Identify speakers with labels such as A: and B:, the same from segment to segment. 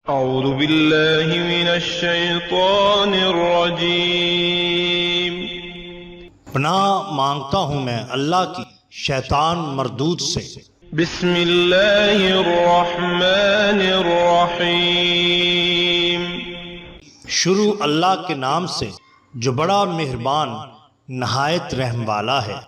A: اعوذ باللہ من الشیطان الرجیم۔
B: پناہ مانگتا ہوں میں اللہ کی شیطان مردود سے۔
A: بسم اللہ الرحمن الرحیم۔
B: شروع اللہ کے نام سے جو بڑا مہربان نہایت رحم والا ہے۔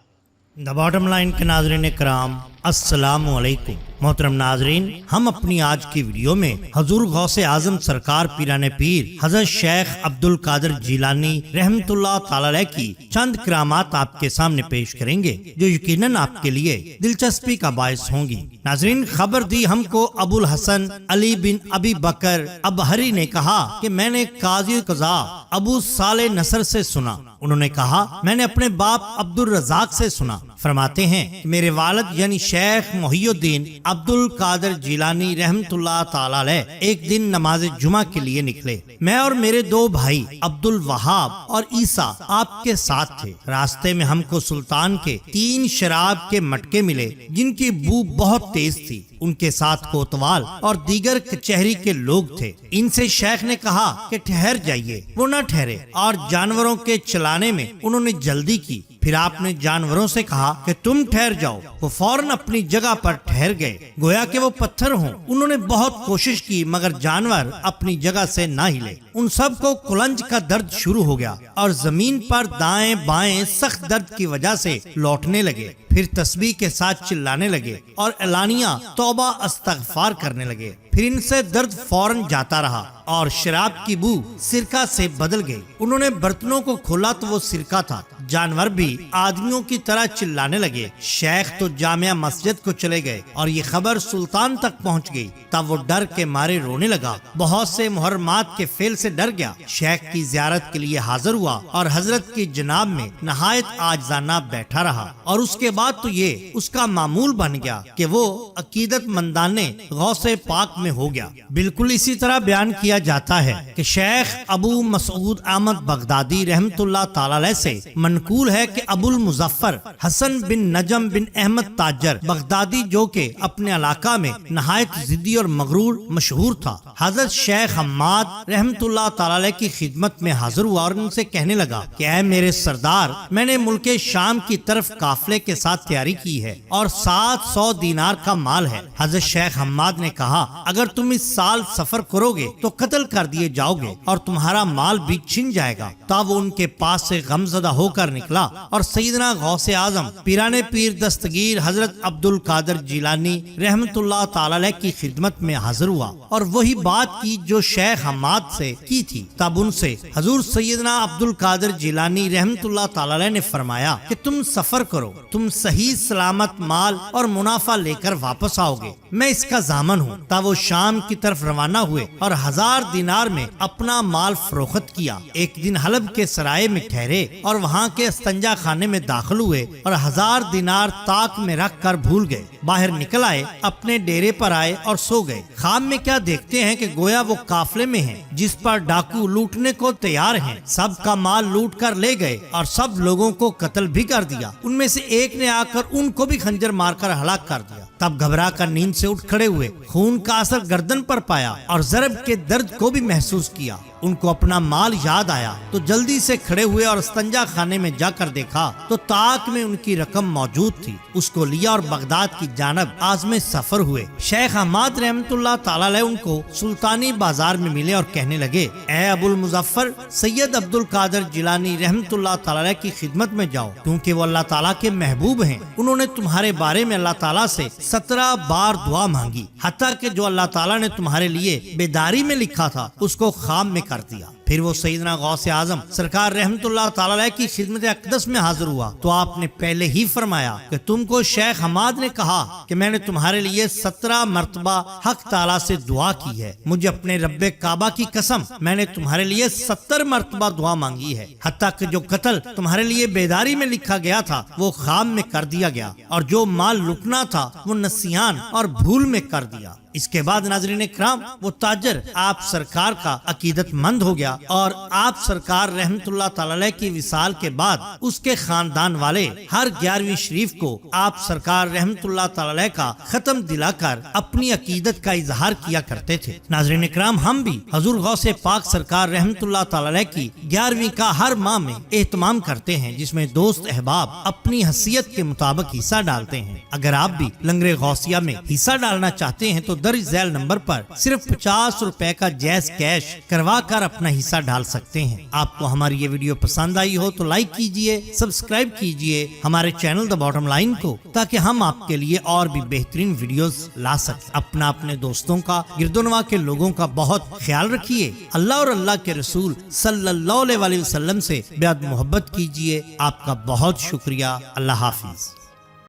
B: دا باٹم لائن کے ناظرین کرام، السلام علیکم۔ محترم ناظرین، ہم اپنی آج کی ویڈیو میں حضور غوث اعظم سرکار پیران پیر حضرت شیخ عبد القادر جیلانی رحمت اللہ تعالی علیہ کی چند کرامات آپ کے سامنے پیش کریں گے جو یقیناً آپ کے لیے دلچسپی کا باعث ہوں گی۔ ناظرین، خبر دی ہم کو ابو الحسن علی بن ابی بکر ابہری نے کہا کہ میں نے قاضی قضا ابو صالح نصر سے سنا۔ انہوں نے کہا میں نے اپنے باپ عبد الرزاق سے سنا۔ فرماتے ہیں کہ میرے والد یعنی شیخ محی الدین عبد القادر جیلانی رحمت اللہ تعالی علیہ ایک دن نماز جمعہ کے لیے نکلے۔ میں اور میرے دو بھائی عبد الوہاب اور عیسیٰ آپ کے ساتھ تھے۔ راستے میں ہم کو سلطان کے 3 شراب کے مٹکے ملے جن کی بو بہت تیز تھی۔ ان کے ساتھ کوتوال اور دیگر کچہری کے لوگ تھے۔ ان سے شیخ نے کہا کہ ٹھہر جائیے، وہ نہ ٹھہرے اور جانوروں کے چلانے میں انہوں نے جلدی کی۔ پھر آپ نے جانوروں سے کہا کہ تم ٹھہر جاؤ، وہ فوراً اپنی جگہ پر ٹھہر گئے گویا کہ وہ پتھر ہوں۔ انہوں نے بہت کوشش کی مگر جانور اپنی جگہ سے نہ ہلے۔ ان سب کو کلنج کا درد شروع ہو گیا اور زمین پر دائیں بائیں سخت درد کی وجہ سے لوٹنے لگے۔ پھر تسبیح کے ساتھ چلانے لگے اور اعلانیہ توبہ استغفار کرنے لگے۔ پھر ان سے درد فوراً جاتا رہا اور شراب کی بو سرکہ سے بدل گئی۔ انہوں نے برتنوں کو کھولا تو وہ سرکہ تھا۔ جانور بھی آدمیوں کی طرح چلانے لگے۔ شیخ تو جامع مسجد کو چلے گئے اور یہ خبر سلطان تک پہنچ گئی۔ تب وہ ڈر کے مارے رونے لگا، بہت سے محرمات کے فعل سے ڈر گیا۔ شیخ کی زیارت کے لیے حاضر ہوا اور حضرت کی جناب میں نہایت عاجزانہ بیٹھا رہا، اور اس کے بعد تو یہ اس کا معمول بن گیا کہ وہ عقیدت مندانے غوث پاک میں ہو گیا۔ بالکل اسی طرح بیان کیا جاتا ہے کہ شیخ ابو مسعود احمد بغدادی رحمت اللہ تعالی علیہ سے منقول ہے کہ ابو المظفر حسن بن نجم بن احمد تاجر بغدادی جو کہ اپنے علاقہ میں نہایت ضدی اور مغرور مشہور تھا، حضرت شیخ حماد رحمت اللہ تعالی علیہ کی خدمت میں حاضر ہوا اور ان سے کہنے لگا کہ اے میرے سردار، میں نے ملک شام کی طرف قافلے کے ساتھ تیاری کی ہے اور 700 دینار کا مال ہے۔ حضرت شیخ حماد نے کہا اگر تم اس سال سفر کرو گے تو قتل کر دیے جاؤ گے اور تمہارا مال بھی چھن جائے گا۔ تب وہ ان کے پاس سے غمزدہ ہو کر نکلا اور سیدنا غوث اعظم پیران پیر دستگیر حضرت عبد القادر جیلانی رحمت اللہ تعالی علیہ کی خدمت میں حاضر ہوا اور وہی بات کی جو شیخ حماد سے کی تھی۔ تب ان سے حضور سیدنا عبد القادر جیلانی رحمت اللہ تعالی علیہ نے فرمایا کہ تم سفر کرو، تم صحیح سلامت مال اور منافع لے کر واپس آؤ گے، میں اس کا ضامن ہوں۔ تب وہ شام کی طرف روانہ ہوئے اور 1000 دینار میں اپنا مال فروخت کیا۔ ایک دن حلب کے سرائے میں ٹھہرے اور وہاں کے استنجا خانے میں داخل ہوئے اور 1000 دینار طاق میں رکھ کر بھول گئے۔ باہر نکل آئے، اپنے ڈیرے پر آئے اور سو گئے۔ خواب میں کیا دیکھتے ہیں کہ گویا وہ قافلے میں ہیں جس پر ڈاکو لوٹنے کو تیار ہیں۔ سب کا مال لوٹ کر لے گئے اور سب لوگوں کو قتل بھی کر دیا۔ ان میں سے ایک نے آ کر ان کو بھی خنجر مار کر ہلاک کر دیا۔ تب گھبرا کر نیند سے اٹھ کھڑے ہوئے، خون کا اثر گردن پر پایا اور ضرب کے درد کو بھی محسوس کیا۔ ان کو اپنا مال یاد آیا تو جلدی سے کھڑے ہوئے اور استنجا خانے میں جا کر دیکھا تو طاق میں ان کی رقم موجود تھی۔ اس کو لیا اور بغداد کی جانب عازم سفر ہوئے۔ شیخ حماد رحمت اللہ تعالی علیہ ان کو سلطانی بازار میں ملے اور کہنے لگے اے ابو المظفر، سید عبد القادر جیلانی رحمت اللہ تعالی علیہ کی خدمت میں جاؤ کیونکہ وہ اللہ تعالیٰ کے محبوب ہیں۔ انہوں نے تمہارے بارے میں اللہ تعالیٰ سے 17 بار دعا مانگی، حتیٰ کہ جو اللہ تعالیٰ نے تمہارے لیے بیداری میں لکھا تھا اس کو خواب میں کر دیا۔ پھر وہ سیدنا غوث اعظم سرکار رحمت اللہ تعالی علیہ کی خدمت اقدس میں حاضر ہوا تو آپ نے پہلے ہی فرمایا کہ تم کو شیخ حماد نے کہا کہ میں نے تمہارے لیے 17 مرتبہ حق تعالیٰ سے دعا کی ہے۔ مجھے اپنے رب کعبہ کی قسم، میں نے تمہارے لیے 70 مرتبہ دعا مانگی ہے، حتیٰ کہ جو قتل تمہارے لیے بیداری میں لکھا گیا تھا وہ خواب میں کر دیا گیا اور جو مال لٹنا تھا وہ نسیان اور بھول میں کر دیا۔ اس کے بعد ناظرین کرام وہ تاجر آپ سرکار کا عقیدت مند ہو گیا اور آپ سرکار رحمت اللہ تعالی علیہ کی وصال کے بعد اس کے خاندان والے ہر 11ویں شریف کو آپ سرکار رحمت اللہ تعالی علیہ کا ختم دلا کر اپنی عقیدت کا اظہار کیا کرتے تھے۔ ناظرین کرام ہم بھی حضور غوث پاک سرکار رحمت اللہ تعالی علیہ کی 11ویں کا ہر ماہ میں اہتمام کرتے ہیں، جس میں دوست احباب اپنی حیثیت کے مطابق حصہ ڈالتے ہیں۔ اگر آپ بھی لنگر غوثیہ میں حصہ ڈالنا چاہتے ہیں تو درج ذیل نمبر پر صرف 50 روپے کا جیز کیش کروا کر اپنا حصہ ڈال سکتے ہیں۔ آپ کو ہماری یہ ویڈیو پسند آئی ہو تو لائک کیجئے، سبسکرائب کیجئے ہمارے چینل دا باٹم لائن کو، تاکہ ہم آپ کے لیے اور بھی بہترین ویڈیوز لا سکیں۔ اپنے دوستوں کا، گرد و نواح کے لوگوں کا بہت خیال رکھیے۔ اللہ اور اللہ کے رسول صلی اللہ علیہ وسلم سے بے حد محبت کیجئے۔ آپ کا بہت شکریہ۔ اللہ حافظ۔